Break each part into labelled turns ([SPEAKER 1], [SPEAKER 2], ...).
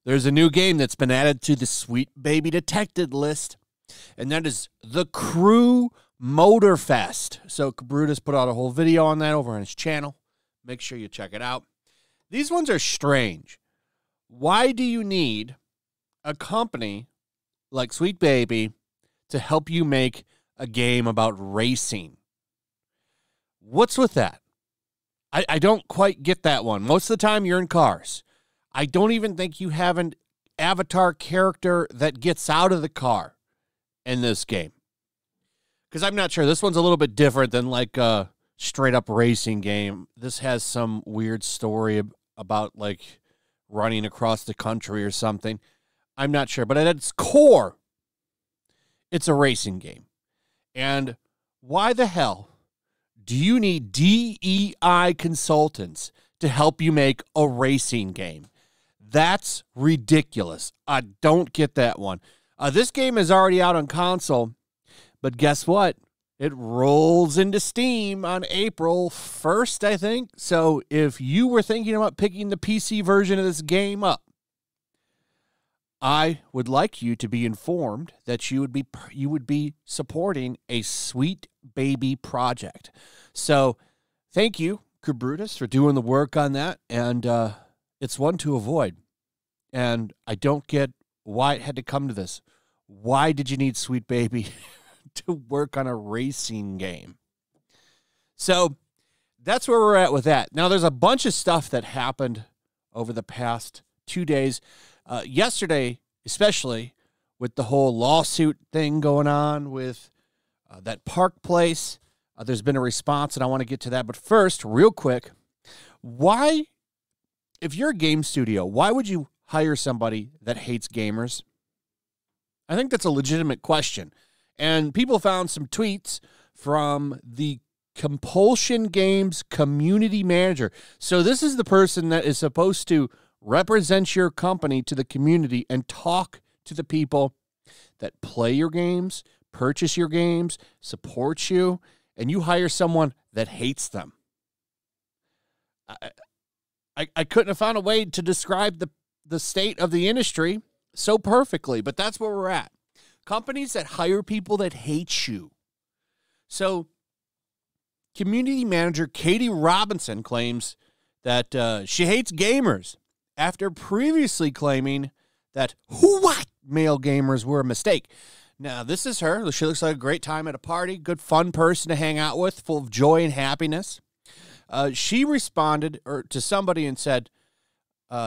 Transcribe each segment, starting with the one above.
[SPEAKER 1] There's a new game that's been added to the Sweet Baby Detected list, and that is the Crew Motorfest. So Brutus put out a whole video on that over on his channel. Make sure you check it out. These ones are strange. Why do you need a company like Sweet Baby to help you make a game about racing? What's with that? I don't quite get that one. Most of the time you're in cars. I don't even think you have an avatar character that gets out of the car in this game. Because I'm not sure. This one's a little bit different than like a straight-up racing game. This has some weird story about like running across the country or something. I'm not sure. But at its core, it's a racing game. And why the hell do you need DEI consultants to help you make a racing game? That's ridiculous. I don't get that one. This game is already out on console, but guess what? It rolls into Steam on April 1st, I think. So if you were thinking about picking the PC version of this game up, I would like you to be informed that you would be supporting a Sweet Baby project. So thank you, Brutus, for doing the work on that, and it's one to avoid. And I don't get why it had to come to this. Why did you need Sweet Baby to work on a racing game? So that's where we're at with that. Now, there's a bunch of stuff that happened over the past 2 days. Yesterday, especially with the whole lawsuit thing going on with that Park Place, there's been a response, and I want to get to that. But first, real quick, why, if you're a game studio, why would you hire somebody that hates gamers? I think that's a legitimate question. And people found some tweets from the Compulsion Games community manager. So this is the person that is supposed to represent your company to the community and talk to the people that play your games, purchase your games, support you, and you hire someone that hates them. I couldn't have found a way to describe the state of the industry so perfectly, but that's where we're at. Companies that hire people that hate you. So, community manager Katie Robinson claims that she hates gamers after previously claiming that white male gamers were a mistake. Now, this is her. She looks like a great time at a party, good, fun person to hang out with, full of joy and happiness. She responded to somebody and said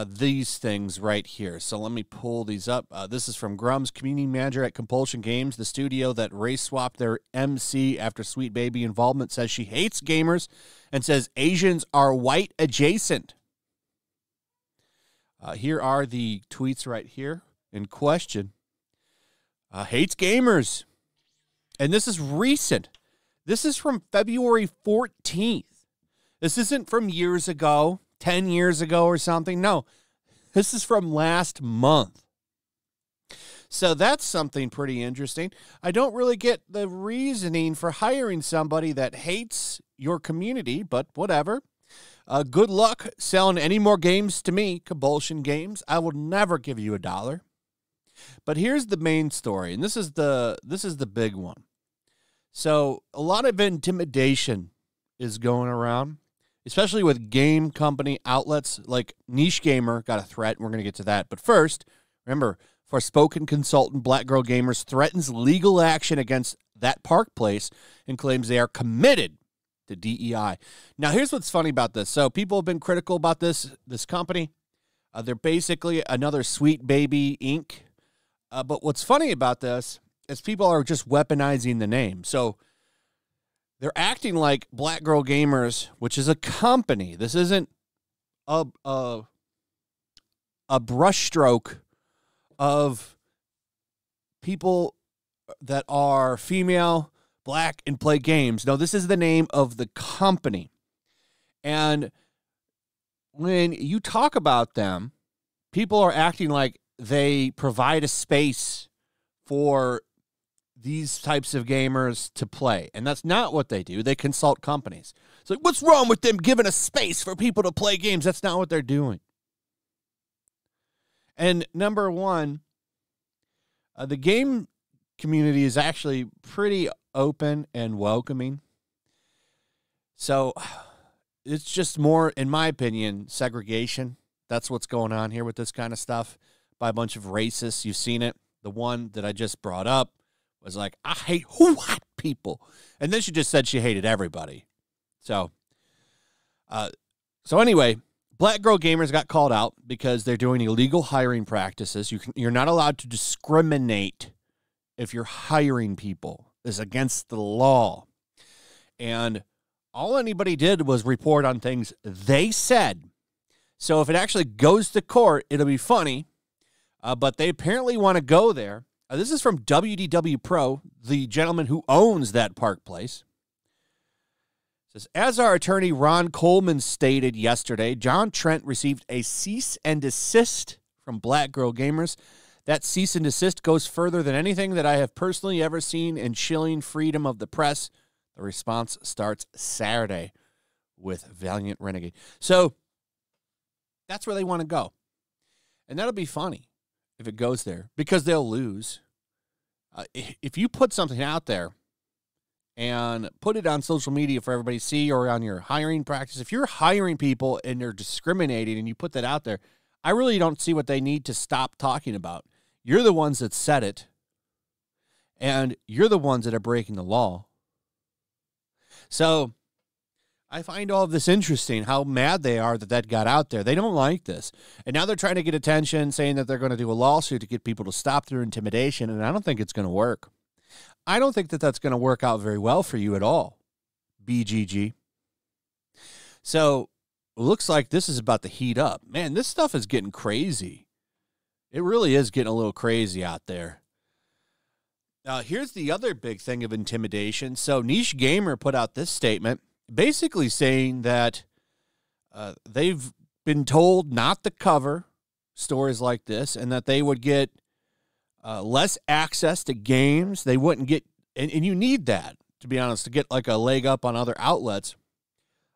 [SPEAKER 1] these things right here. So let me pull these up. This is from Grum's, community manager at Compulsion Games, the studio that race swapped their MC after Sweet Baby involvement, says she hates gamers and says Asians are white adjacent. Here are the tweets right here in question. Hates gamers. And this is recent. This is from February 14th. This isn't from years ago, 10 years ago or something. No, this is from last month. So that's something pretty interesting. I don't really get the reasoning for hiring somebody that hates your community, but whatever. Good luck selling any more games to me, Compulsion Games. I will never give you $1. But here's the main story, and this is the big one. So a lot of intimidation is going around, especially with game company outlets. Like Niche Gamer got a threat, and we're going to get to that. But first, remember, Forspoken consultant Black Girl Gamers threatens legal action against that Park Place and claims they are committed to DEI. Now, here's what's funny about this. So people have been critical about this company. They're basically another Sweet Baby Inc. But what's funny about this is people are just weaponizing the name. So they're acting like Black Girl Gamers, which is a company. This isn't a brushstroke of people that are female, black, and play games. No, this is the name of the company. And when you talk about them, people are acting like they provide a space for these types of gamers to play. And that's not what they do. They consult companies. It's like, what's wrong with them giving a space for people to play games? That's not what they're doing. And number one, the game community is actually pretty open and welcoming. So it's just more, in my opinion, segregation. That's what's going on here with this kind of stuff by a bunch of racists. You've seen it. The one that I just brought up was like, I hate white people. And then she just said she hated everybody. So anyway, Black Girl Gamers got called out because they're doing illegal hiring practices. You're not allowed to discriminate if you're hiring people. It's against the law. And all anybody did was report on things they said. So if it actually goes to court, it'll be funny. But they apparently want to go there. This is from WDW Pro, the gentleman who owns that Park Place. It says, as our attorney Ron Coleman stated yesterday, John Trent received a cease and desist from Black Girl Gamers. That cease and desist goes further than anything that I have personally ever seen in chilling freedom of the press. The response starts Saturday with Valiant Renegade. So that's where they want to go. And that'll be funny if it goes there, because they'll lose. If you put something out there and put it on social media for everybody to see, or on your hiring practice, if you're hiring people and they're discriminating and you put that out there, I really don't see what they need to stop talking about. You're the ones that said it, and you're the ones that are breaking the law. So I find all of this interesting, how mad they are that got out there. They don't like this. And now they're trying to get attention, saying that they're going to do a lawsuit to get people to stop their intimidation, and I don't think it's going to work. I don't think that that's going to work out very well for you at all, BGG. So it looks like this is about to heat up. Man, this stuff is getting crazy. It really is getting a little crazy out there. Here's the other big thing of intimidation. So Niche Gamer put out this statement, basically saying that they've been told not to cover stories like this, and that they would get less access to games. They wouldn't get, and you need that, to be honest, to get like a leg up on other outlets.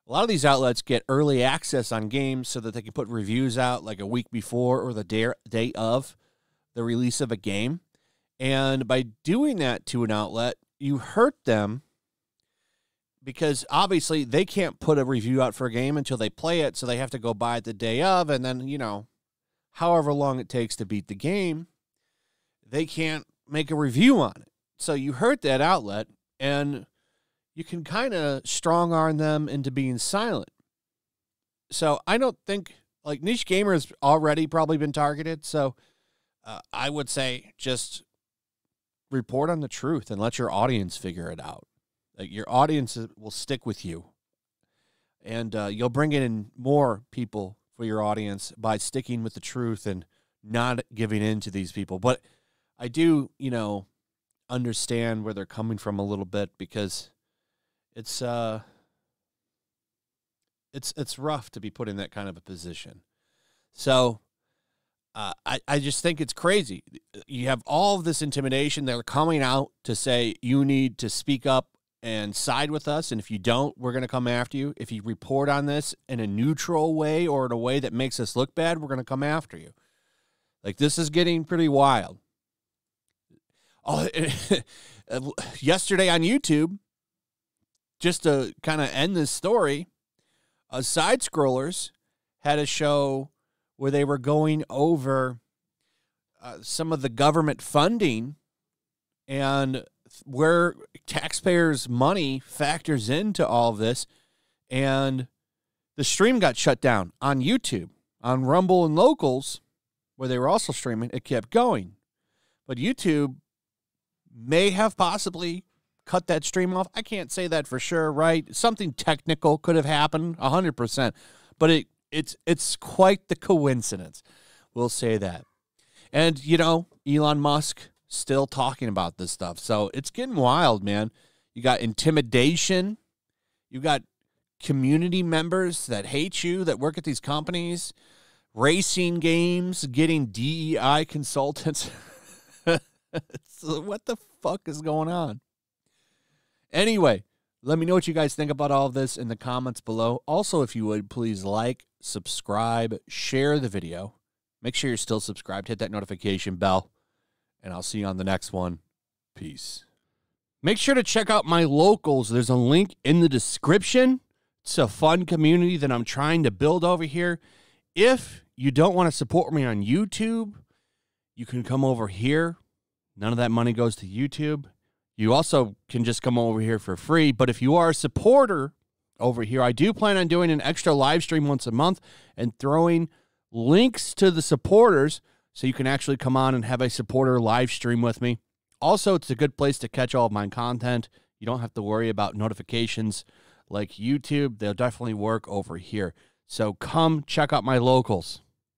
[SPEAKER 1] A lot of these outlets get early access on games so that they can put reviews out like a week before or the day of the release of a game. And by doing that to an outlet, you hurt them, because obviously they can't put a review out for a game until they play it, so they have to go buy it the day of, and then, however long it takes to beat the game, they can't make a review on it. So you hurt that outlet, and you can kind of strong-arm them into being silent. So I don't think, like, Niche Gamer has already probably been targeted, so I would say just report on the truth and let your audience figure it out. Like, your audience will stick with you, and you'll bring in more people for your audience by sticking with the truth and not giving in to these people. But I do, understand where they're coming from a little bit, because it's rough to be put in that kind of a position. So I just think it's crazy. You have all of this intimidation. They're coming out to say you need to speak up and side with us, and if you don't, we're going to come after you. If you report on this in a neutral way or in a way that makes us look bad, we're going to come after you. Like, this is getting pretty wild. Oh, yesterday on YouTube, just to kind of end this story, Side Scrollers had a show where they were going over some of the government funding and where taxpayers' money factors into all of this. And the stream got shut down on YouTube. On Rumble and Locals, where they were also streaming, it kept going. But YouTube may have possibly cut that stream off. I can't say that for sure, right? Something technical could have happened, 100%. But it's quite the coincidence. We'll say that. And, Elon Musk still talking about this stuff. So it's getting wild, man. You got intimidation. You got community members that hate you, that work at these companies. Racing games, getting DEI consultants. So what the fuck is going on? Anyway, let me know what you guys think about all of this in the comments below. Also, if you would, please like, subscribe, share the video. Make sure you're still subscribed. Hit that notification bell. And I'll see you on the next one. Peace. Make sure to check out my locals. There's a link in the description. It's a fun community that I'm trying to build over here. If you don't want to support me on YouTube, you can come over here. None of that money goes to YouTube. You also can just come over here for free. But if you are a supporter over here, I do plan on doing an extra live stream once a month and throwing links to the supporters so you can actually come on and have a supporter live stream with me. Also, it's a good place to catch all of my content. You don't have to worry about notifications like YouTube. They'll definitely work over here. So come check out my locals.